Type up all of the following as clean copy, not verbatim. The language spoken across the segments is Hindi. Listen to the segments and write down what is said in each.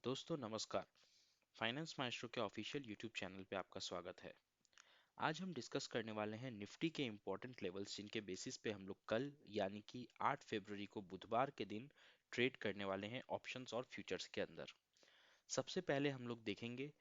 दोस्तों नमस्कार। फाइनेंस माइस्ट्रो के ऑफिशियल यूट्यूब चैनल पे आपका स्वागत है। आज हम डिस्कस करने वाले हैं निफ्टी के इम्पोर्टेंट लेवल्स जिनके बेसिस पे हम लोग कल यानी कि 8 फरवरी को बुधवार के दिन ट्रेड करने वाले हैं ऑप्शंस और फ्यूचर्स के अंदर। सबसे पहले हम लोग देखेंगे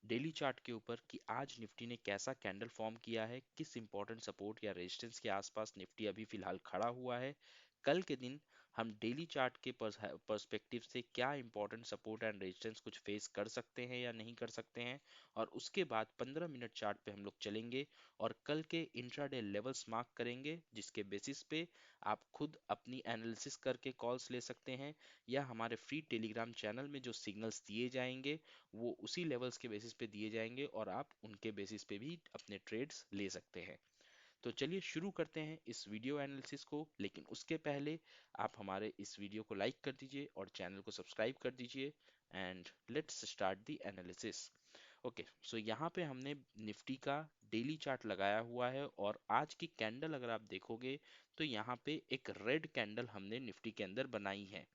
डेली चार्ट के ऊपर कि आज निफ्टी ने कैसा कैंडल फॉर्म किया है, किस इंपॉर्टेंट सपोर्ट या रेजिस्टेंस के आसपास निफ्टी अभी फिलहाल खड़ा हुआ है। कल के दिन हम डेली चार्ट के पर्सपेक्टिव से क्या इंपॉर्टेंट सपोर्ट एंड रेजिस्टेंस कुछ फेस कर सकते हैं या नहीं कर सकते हैं, और उसके बाद 15 मिनट चार्ट पे हम लोग चलेंगे और कल के इंट्राडे लेवल्स मार्क करेंगे, जिसके बेसिस पे आप खुद अपनी एनालिसिस करके कॉल्स ले सकते हैं, या हमारे फ्री टेलीग्राम चैनल में जो सिग्नल्स दिए जाएंगे वो उसी लेवल्स के बेसिस पे दिए जाएंगे और आप उनके बेसिस पे भी अपने ट्रेड्स ले सकते हैं। तो चलिए शुरू करते हैं इस वीडियो एनालिसिस को, लेकिन उसके पहले आप हमारे इस वीडियो को लाइक कर दीजिए और चैनल को सब्सक्राइब कर दीजिए। And let's start the analysis. Okay, so यहाँ पे हमने निफ्टी का डेली चार्ट लगाया हुआ है और आज की कैंडल अगर आप देखोगे तो यहाँ पे एक रेड कैंडल हमने निफ्टी के अंदर बनाई है।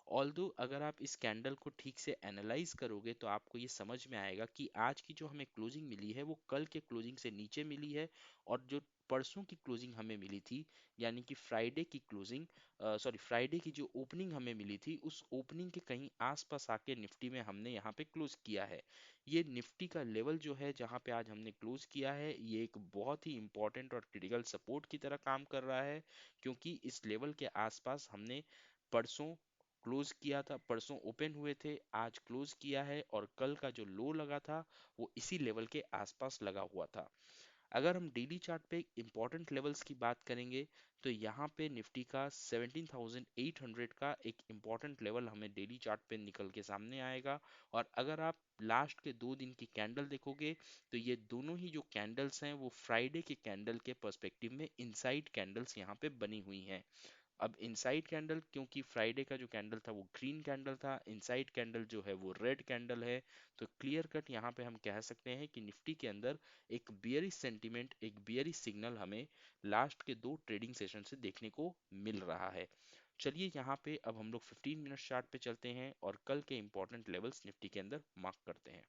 ऑल्दो अगर आप इस कैंडल को ठीक से एनालाइज करोगे तो आपको ये समझ में आएगा कि आज की जो हमें क्लोजिंग मिली है वो कल के क्लोजिंग से नीचे मिली है, और जो परसों की क्लोजिंग हमें मिली थी यानी कि फ्राइडे की क्लोजिंग, सॉरी फ्राइडे की जो ओपनिंग हमें मिली थी उस ओपनिंग के कहीं आसपास आके निफ्टी में हमने यहाँ पे क्लोज किया है। ये निफ्टी का लेवल जो है जहाँ पे आज हमने क्लोज किया है ये एक बहुत ही इंपॉर्टेंट और क्रिटिकल सपोर्ट की तरह काम कर रहा है, क्योंकि इस लेवल के आसपास हमने परसों क्लोज किया था, परसों ओपन हुए थे, आज क्लोज किया है, और कल का जो लो लगा था वो इसी लेवल के आसपास लगा हुआ था। अगर हम डेली चार्ट पे इंपॉर्टेंट लेवल्स की बात करेंगे तो यहाँ पे निफ्टी का 17,800 का एक इंपॉर्टेंट लेवल हमें डेली चार्ट पे निकल के सामने आएगा। और अगर आप लास्ट के 2 दिन की कैंडल देखोगे तो ये दोनों ही जो कैंडल्स हैं वो फ्राइडे के कैंडल के पर्सपेक्टिव में इनसाइड कैंडल्स यहाँ पे बनी हुई हैं। अब इनसाइड कैंडल क्योंकि फ्राइडे का जो कैंडल था वो ग्रीन कैंडल था, इनसाइड कैंडल जो है वो रेड कैंडल है, तो क्लियर कट यहाँ पे हम कह सकते हैं कि निफ्टी के अंदर एक बियरिश सेंटीमेंट, एक बियरिश सिग्नल हमें लास्ट के 2 ट्रेडिंग सेशन से देखने को मिल रहा है। चलिए यहाँ पे अब हम लोग 15 मिनट चार्ट पे चलते हैं और कल के इंपॉर्टेंट लेवल्स निफ्टी के अंदर मार्क करते हैं।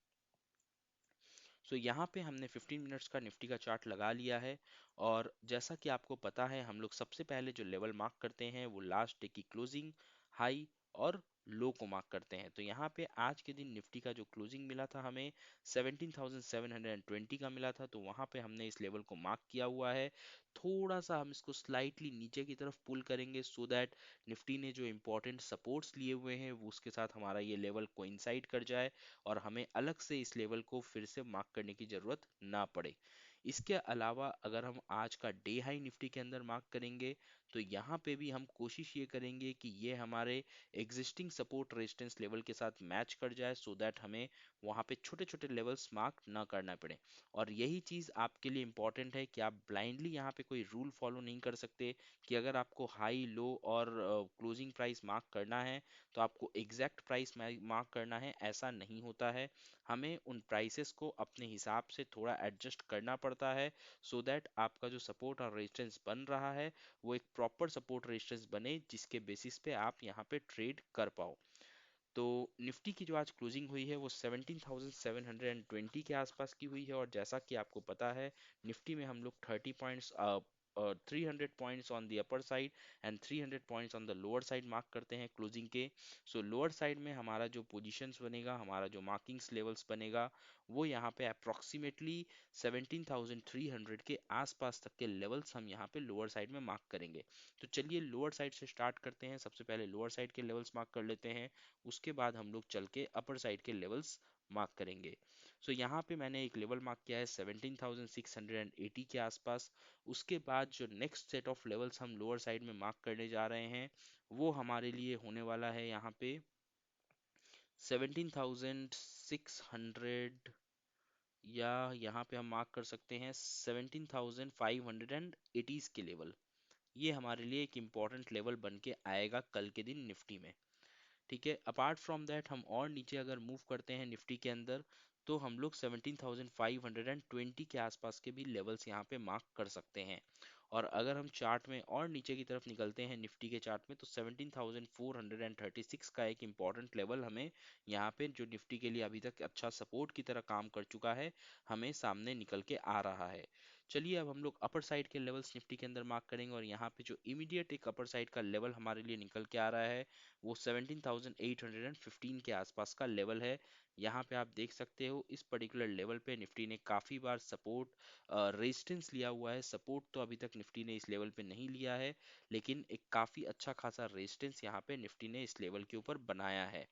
सो यहाँ पे हमने 15 मिनट्स का निफ्टी का चार्ट लगा लिया है, और जैसा कि आपको पता है हम लोग सबसे पहले जो लेवल मार्क करते हैं वो लास्ट डे की क्लोजिंग, हाई और लो को मार्क करते हैं। तो यहाँ पे आज के दिन निफ्टी का जो क्लोजिंग मिला था हमें 17,720 का मिला था, तो वहाँ पे हमने इस लेवल को मार्क किया हुआ है। थोड़ा सा हम इसको स्लाइटली नीचे की तरफ पुल करेंगे सो दैट निफ्टी ने जो इंपॉर्टेंट सपोर्ट्स लिए हुए हैं वो उसके साथ हमारा ये लेवल कोइंसाइड कर जाए और हमें अलग से इस लेवल को फिर से मार्क करने की जरूरत ना पड़े। इसके अलावा अगर हम आज का डे हाई निफ्टी के अंदर मार्क करेंगे तो यहाँ पे भी हम कोशिश ये करेंगे कि ये हमारे एग्जिस्टिंग सपोर्ट रेजिस्टेंस लेवल के साथ मैच कर जाए सो दैट हमें वहाँ पे छोटे छोटे लेवल्स मार्क ना करना पड़े। और यही चीज़ आपके लिए इंपॉर्टेंट है कि आप ब्लाइंडली यहाँ पे कोई रूल फॉलो नहीं कर सकते कि अगर आपको हाई लो और क्लोजिंग प्राइस मार्क करना है तो आपको एग्जैक्ट प्राइस मार्क करना है, ऐसा नहीं होता है। हमें उन प्राइसेस को अपने हिसाब से थोड़ा एडजस्ट करना पड़ता है सो दैट आपका जो सपोर्ट और रेजिस्टेंस बन रहा है वो एक प्रॉपर सपोर्ट रेजिस्टेंस बने जिसके बेसिस पे आप यहाँ पे ट्रेड कर पाओ। तो निफ्टी की जो आज क्लोजिंग हुई है वो 17,720 के आसपास की हुई है, और जैसा कि आपको पता है निफ्टी में हम लोग 30 points 300 points on the upper side and 300 points on the lower side mark करते हैं क्लोजिंग के। सो लोअर साइड में हमारा जो पोजीशंस बनेगा, हमारा जो मार्किंग्स लेवल्स बनेगा वो यहाँ पे अप्रोक्सीमेटली 17,300 के आसपास तक के लेवल्स हम यहाँ पे लोअर साइड में मार्क करेंगे। तो चलिए लोअर साइड से स्टार्ट करते हैं, सबसे पहले लोअर साइड के लेवल्स मार्क कर लेते हैं, उसके बाद हम लोग चल के अपर साइड के लेवल्स मार्क करेंगे। सो यहाँ पे मैंने एक लेवल मार्क किया है 17,680 के आसपास। उसके बाद जो नेक्स्ट सेट ऑफ लेवल्स हम लोअर साइड में मार्क करने जा रहे हैं वो हमारे लिए होने वाला है यहाँ पे 17,600, या यहाँ पे हम मार्क कर सकते हैं 17,580 के लेवल। ये हमारे लिए एक इम्पॉर्टेंट लेवल बन के आएगा कल के दिन निफ्टी में। ठीक है, अपार्ट फ्रॉम दैट हम और नीचे अगर मूव करते हैं निफ्टी के अंदर तो हम लोग 17,520 के आसपास के भी लेवल्स यहाँ पे मार्क कर सकते हैं। और अगर हम चार्ट में और नीचे की तरफ निकलते हैं निफ्टी के चार्ट में, तो 17,436 का एक इंपॉर्टेंट लेवल हमें यहाँ पे, जो निफ्टी के लिए अभी तक अच्छा सपोर्ट की तरह काम कर चुका है, हमें सामने निकल के आ रहा है। चलिए अब हम लोग अपर साइड के लेवल्स निफ्टी के अंदर मार्क करेंगे, और यहाँ पे जो इमीडिएट एक अपर साइड का लेवल हमारे लिए निकल के आ रहा है वो 17,815 के आसपास का लेवल है। यहाँ पे आप देख सकते हो इस पर्टिकुलर लेवल पे निफ्टी ने काफी बार सपोर्ट रेजिस्टेंस लिया हुआ है। सपोर्ट तो अभी तक निफ्टी ने इस लेवल पे नहीं लिया है, लेकिन एक काफी अच्छा खासा रेजिस्टेंस यहाँ पे निफ्टी ने इस लेवल के ऊपर बनाया है।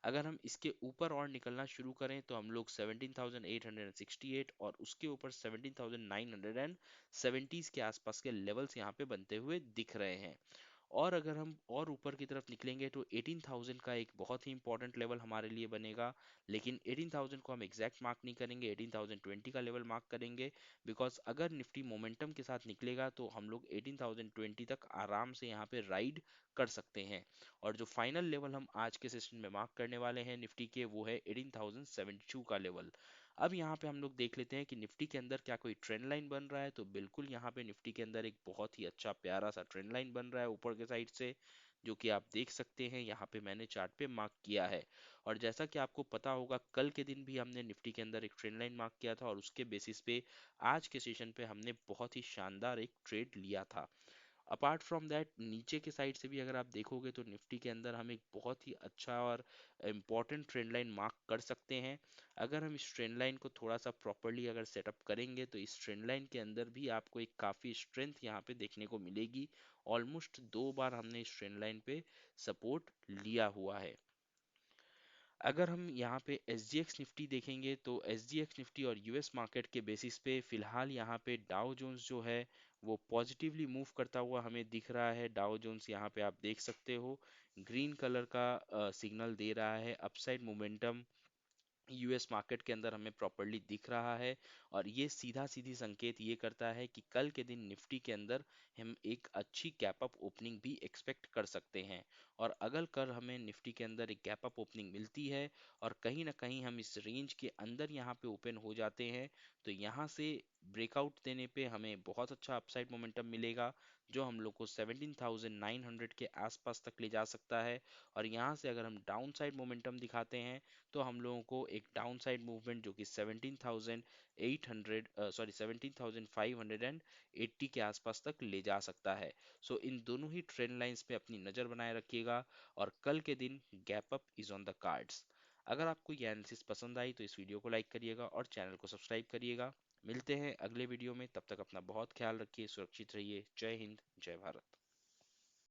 अगर हम इसके ऊपर और निकलना शुरू करें तो हम लोग 17,868 और उसके ऊपर 17,970 के आसपास के लेवल्स यहाँ पे बनते हुए दिख रहे हैं। और अगर हम और ऊपर की तरफ निकलेंगे तो 18,000 का एक बहुत ही इंपॉर्टेंट लेवल हमारे लिए बनेगा, लेकिन 18,000 को हम एग्जैक्ट मार्क नहीं करेंगे, 18,020 का लेवल मार्क करेंगे। बिकॉज अगर निफ्टी मोमेंटम के साथ निकलेगा तो हम लोग 18,020 तक आराम से यहाँ पे राइड कर सकते हैं। और जो फाइनल लेवल हम आज के सेशन में मार्क करने वाले हैं निफ्टी के, वो है 18,072 का लेवल। अब यहाँ पे हम लोग देख लेते हैं कि निफ्टी के अंदर क्या कोई ट्रेंड लाइन बन रहा है, तो बिल्कुल यहाँ पे निफ्टी के अंदर एक बहुत ही अच्छा प्यारा सा ट्रेंड लाइन बन रहा है ऊपर के साइड से, जो कि आप देख सकते हैं यहाँ पे मैंने चार्ट पे मार्क किया है। और जैसा कि आपको पता होगा कल के दिन भी हमने निफ्टी के अंदर एक ट्रेंड लाइन मार्क किया था, और उसके बेसिस पे आज के सेशन पे हमने बहुत ही शानदार एक ट्रेड लिया था। अपार्ट फ्रॉम दैट नीचे के साइड से भी अगर आप देखोगे तो निफ्टी के अंदर हम एक बहुत ही अच्छा और इम्पॉर्टेंट ट्रेंड लाइन मार्क कर सकते हैं। अगर हम इस ट्रेंड लाइन को थोड़ा सा प्रॉपरली अगर सेटअप करेंगे तो इस ट्रेंड लाइन के अंदर भी आपको एक काफ़ी स्ट्रेंथ यहाँ पे देखने को मिलेगी। ऑलमोस्ट 2 बार हमने इस ट्रेंड लाइन पे सपोर्ट लिया हुआ है। अगर हम यहाँ पे एस जी एक्स निफ्टी देखेंगे तो एस जी एक्स निफ्टी और यूएस मार्केट के बेसिस पे फिलहाल यहाँ पे डाउ जोन्स जो है वो पॉजिटिवली मूव करता हुआ हमें दिख रहा है। डाउ जोन्स यहाँ पे आप देख सकते हो ग्रीन कलर का सिग्नल दे रहा है, अपसाइड मोमेंटम यूएस मार्केट के अंदर हमें प्रॉपरली दिख रहा है। और ये सीधा सीधी संकेत ये करता है कि कल के दिन निफ्टी के अंदर हम एक अच्छी गैप अप ओपनिंग भी एक्सपेक्ट कर सकते हैं। और अगर कल हमें निफ्टी के अंदर एक गैप अप ओपनिंग मिलती है और कहीं ना कहीं हम इस रेंज के अंदर यहाँ पे ओपन हो जाते हैं, तो यहाँ से ब्रेकआउट देने पे हमें बहुत अच्छा अपसाइड मोमेंटम मिलेगा, जो हम लोग को 17,900 के आसपास तक ले जा सकता है। और यहाँ से अगर हम डाउन साइड मोमेंटम दिखाते हैं तो हम लोगों को एक डाउन साइड मूवमेंट जो कि 17,580 के आसपास तक ले जा सकता है। सो इन दोनों ही ट्रेंड लाइंस पे अपनी नज़र बनाए रखिएगा, और कल के दिन gap up is on the cards. अगर आपको ये एनालिसिस पसंद आई तो इस वीडियो को लाइक करिएगा और चैनल को सब्सक्राइब करिएगा। मिलते हैं अगले वीडियो में, तब तक अपना बहुत ख्याल रखिए, सुरक्षित रहिए। जय हिंद, जय भारत।